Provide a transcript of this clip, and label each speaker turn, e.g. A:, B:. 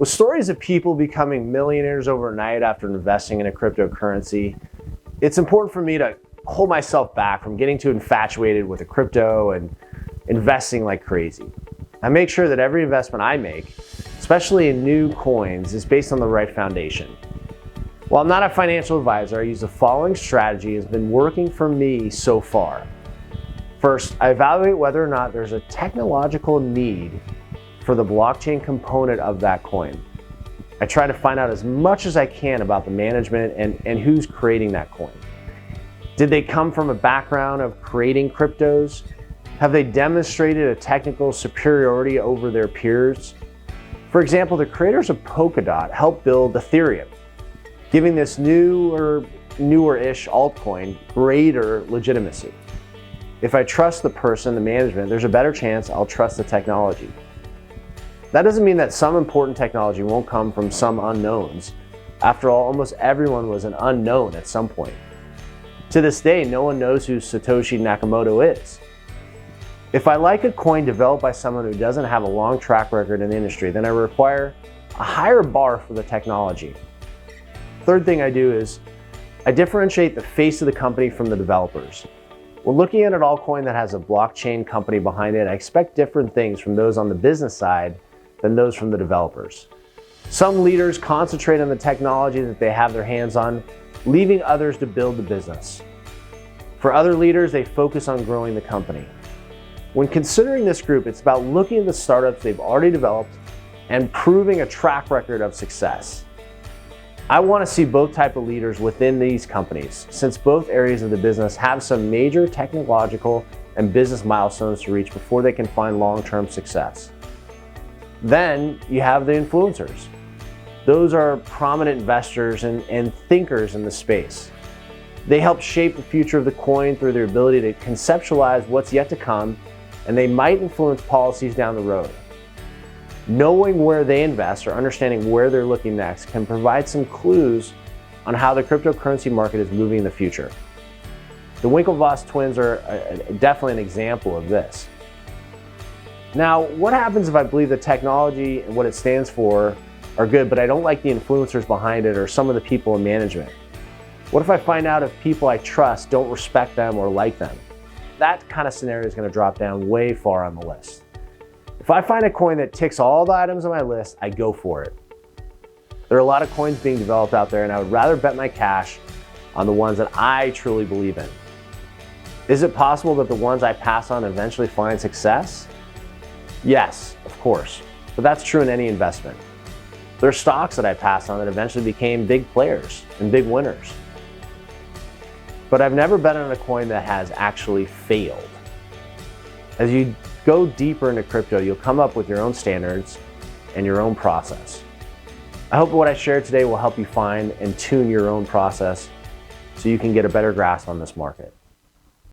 A: With stories of people becoming millionaires overnight after investing in a cryptocurrency, it's important for me to hold myself back from getting too infatuated with the crypto and investing like crazy. I make sure that every investment I make, especially in new coins, is based on the right foundation. While I'm not a financial advisor, I use the following strategy has been working for me so far. First, I evaluate whether or not there's a technological need for the blockchain component of that coin. I try to find out as much as I can about the management and who's creating that coin. Did they come from a background of creating cryptos? Have they demonstrated a technical superiority over their peers? For example, the creators of Polkadot helped build Ethereum, giving this newer-ish altcoin greater legitimacy. If I trust the person, the management, there's a better chance I'll trust the technology. That doesn't mean that some important technology won't come from some unknowns. After all, almost everyone was an unknown at some point. To this day, no one knows who Satoshi Nakamoto is. If I like a coin developed by someone who doesn't have a long track record in the industry, then I require a higher bar for the technology. Third thing I do is I differentiate the face of the company from the developers. When looking at an altcoin that has a blockchain company behind it, I expect different things from those on the business side than those from the developers. Some leaders concentrate on the technology that they have their hands on, leaving others to build the business. For other leaders, they focus on growing the company. When considering this group, it's about looking at the startups they've already developed and proving a track record of success. I want to see both types of leaders within these companies, since both areas of the business have some major technological and business milestones to reach before they can find long-term success. Then you have the influencers. Those are prominent investors and thinkers in the space. They help shape the future of the coin through their ability to conceptualize what's yet to come, and they might influence policies down the road. Knowing where they invest or understanding where they're looking next can provide some clues on how the cryptocurrency market is moving in the future. The Winklevoss twins are definitely an example of this. Now, what happens if I believe the technology and what it stands for are good, but I don't like the influencers behind it or some of the people in management? What if I find out if people I trust don't respect them or like them? That kind of scenario is going to drop down way far on the list. If I find a coin that ticks all the items on my list, I go for it. There are a lot of coins being developed out there, and I would rather bet my cash on the ones that I truly believe in. Is it possible that the ones I pass on eventually find success? Yes, of course, but that's true in any investment. There are stocks that I passed on that eventually became big players and big winners. But I've never bet on a coin that has actually failed. As you go deeper into crypto, you'll come up with your own standards and your own process. I hope what I shared today will help you find and tune your own process so you can get a better grasp on this market.